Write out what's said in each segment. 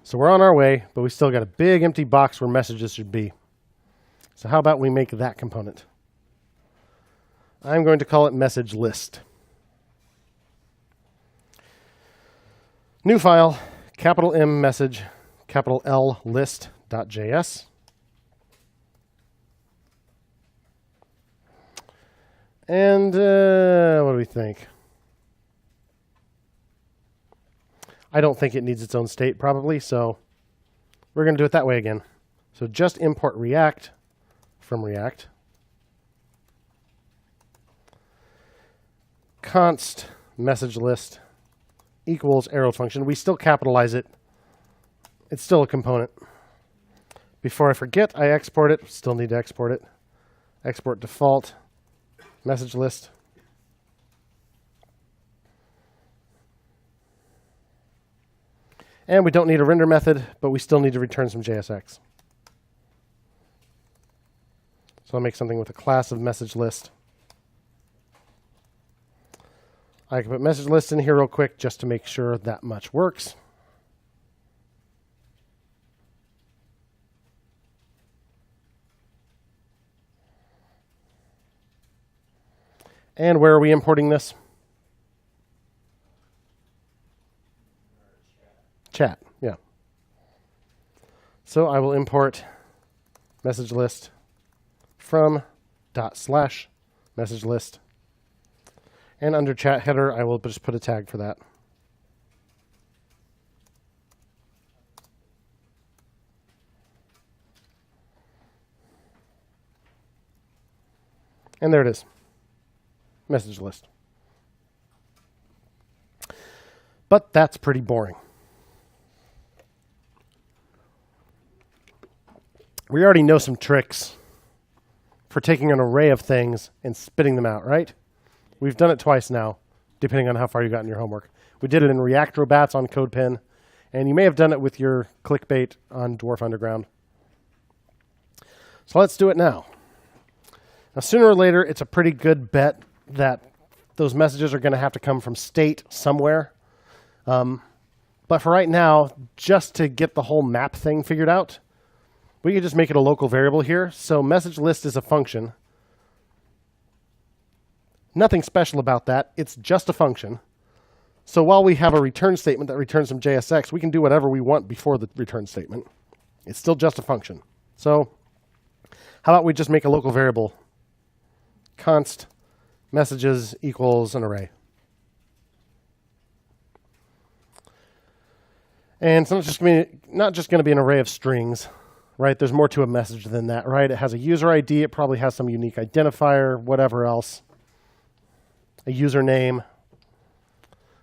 So we're on our way, but we still got a big empty box where messages should be. So how about we make that component? I'm going to call it MessageList. New file, capital M message, capital L list.js. And what do we think? I don't think it needs its own state probably, so we're going to do it that way again. So just import React from React. Const message list equals arrow function. We still capitalize it. It's still a component. Before I forget, I export it. Still need to export it. Export default message list. And we don't need a render method, but we still need to return some JSX. So I'll make something with a class of message list. I can put message list in here real quick just to make sure that much works. And where are we importing this? Chat, yeah. So I will import message list from / message list. And under chat header, I will just put a tag for that. And there it is. Message list. But that's pretty boring. We already know some tricks for taking an array of things and spitting them out, right? We've done it twice now, depending on how far you got in your homework. We did it in React Robots on CodePen, and you may have done it with your clickbait on Dwarf Underground. So let's do it now. Now, sooner or later, it's a pretty good bet that those messages are going to have to come from state somewhere. But for right now, just to get the whole map thing figured out, we can just make it a local variable here. So message list is a function. Nothing special about that. It's just a function. So while we have a return statement that returns some JSX, we can do whatever we want before the return statement. It's still just a function. So how about we just make a local variable? Const messages equals an array. And it's not just going to be an array of strings, right? There's more to a message than that, right? It has a user ID. It probably has some unique identifier, whatever else. A username.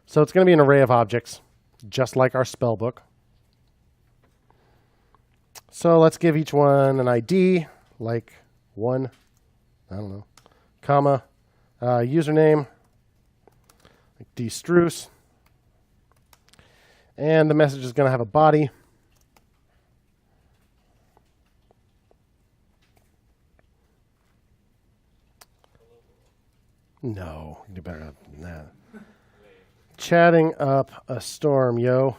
So it's going to be an array of objects, just like our spell book. So let's give each one an ID, like one, I don't know, comma, username, like dstruce. And the message is going to have a body. No, you do better than that. Chatting up a storm, yo.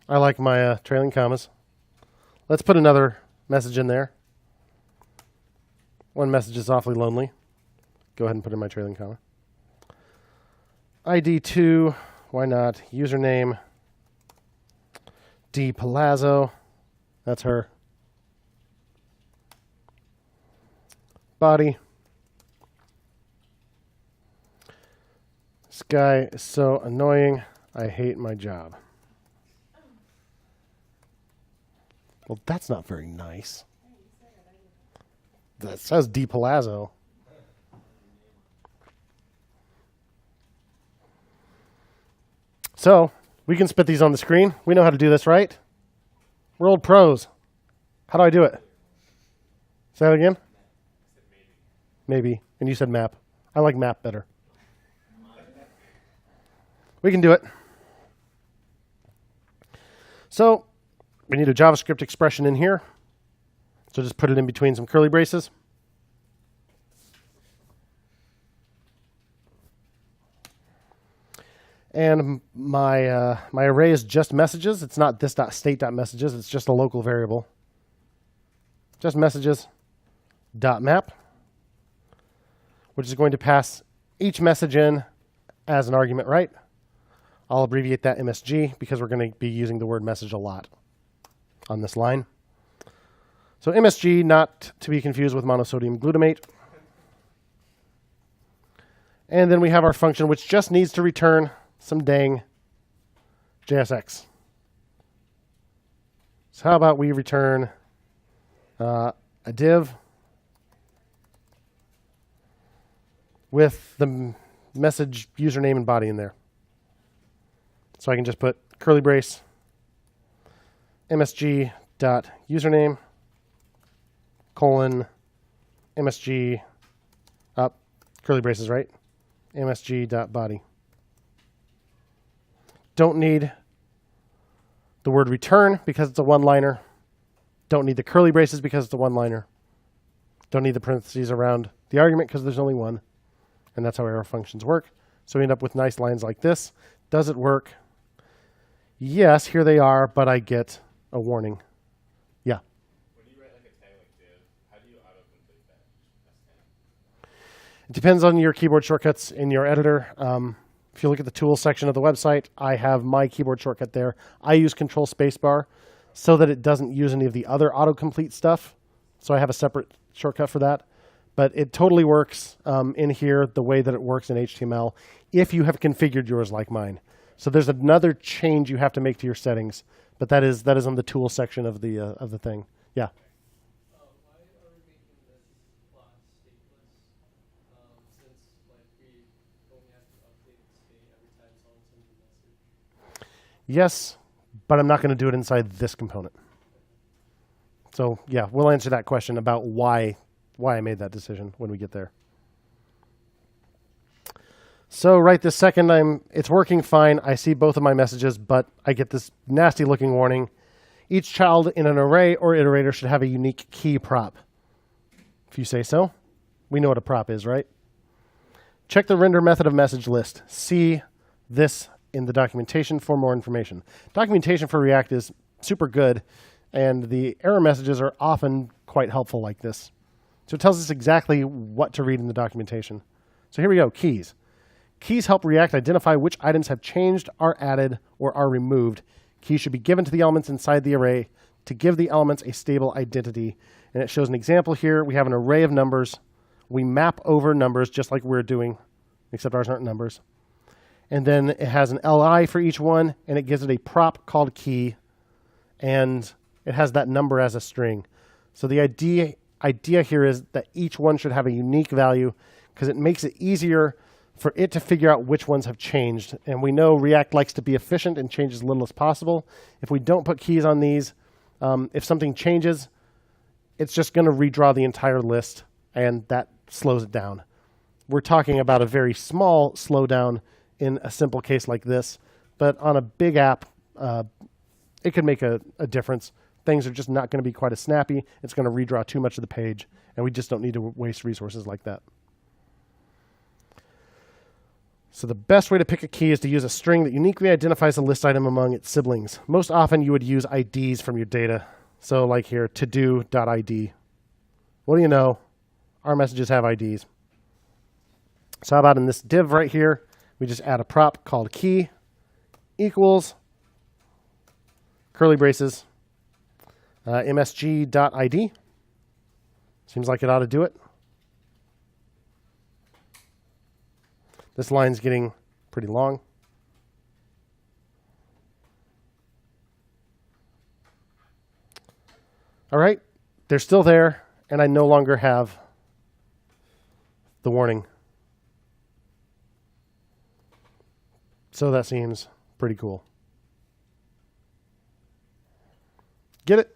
I like my trailing commas. Let's put another message in there. One message is awfully lonely. Go ahead and put in my trailing comma. ID 2, why not? Username, D Palazzo. That's her. Body. This guy is so annoying. I hate my job. Well, that's not very nice. That says D Palazzo. So, we can spit these on the screen. We know how to do this, right? We're old pros. How do I do it? Say that again? Maybe. And you said map. I like map better. We can do it. So, we need a JavaScript expression in here. So just put it in between some curly braces. And my array is just messages. It's not this.state.messages. It's just a local variable. Just messages.map, which is going to pass each message in as an argument, right? I'll abbreviate that MSG because we're going to be using the word message a lot on this line. So MSG, not to be confused with monosodium glutamate. And then we have our function, which just needs to return some dang JSX. So how about we return a div with the message username and body in there. So I can just put curly brace msg.username colon msg up curly braces, right? msg.body. Don't need the word return because it's a one-liner. Don't need the curly braces because it's a one-liner. Don't need the parentheses around the argument because there's only one. And that's how our functions work. So we end up with nice lines like this. Does it work? Yes, here they are, but I get a warning. Yeah. When you write like a tag like div, how do you autocomplete that? It depends on your keyboard shortcuts in your editor. If you look at the tools section of the website, I have my keyboard shortcut there. I use Control Spacebar so that it doesn't use any of the other autocomplete stuff. So I have a separate shortcut for that. But it totally works in here the way that it works in HTML if you have configured yours like mine. So there's another change you have to make to your settings, but that is on the tool section of the thing. Yeah. Why are we making this class stateless? Since like we only have to update the state every time someone sends a message. Yes, but I'm not going to do it inside this component. So yeah, we'll answer that question about why I made that decision when we get there. So right this second, it's working fine. I see both of my messages, but I get this nasty looking warning. Each child in an array or iterator should have a unique key prop. If you say so. We know what a prop is, right? Check the render method of MessageList. See this in the documentation for more information. Documentation for React is super good, and the error messages are often quite helpful like this. So it tells us exactly what to read in the documentation. So here we go, keys. Keys help React identify which items have changed, are added, or are removed. Keys should be given to the elements inside the array to give the elements a stable identity. And it shows an example here. We have an array of numbers. We map over numbers just like we're doing, except ours aren't numbers. And then it has an LI for each one, and it gives it a prop called key, and it has that number as a string. So the idea here is that each one should have a unique value because it makes it easier for it to figure out which ones have changed. And we know React likes to be efficient and change as little as possible. If we don't put keys on these, if something changes, it's just going to redraw the entire list, and that slows it down. We're talking about a very small slowdown in a simple case like this, but on a big app, it could make a difference. Things are just not going to be quite as snappy. It's going to redraw too much of the page, and we just don't need to waste resources like that. So the best way to pick a key is to use a string that uniquely identifies a list item among its siblings. Most often you would use IDs from your data. So like here, todo.id. What do you know? Our messages have IDs. So how about in this div right here, we just add a prop called key equals curly braces msg.id. Seems like it ought to do it. This line's getting pretty long. All right, they're still there, and I no longer have the warning. So that seems pretty cool. Get it?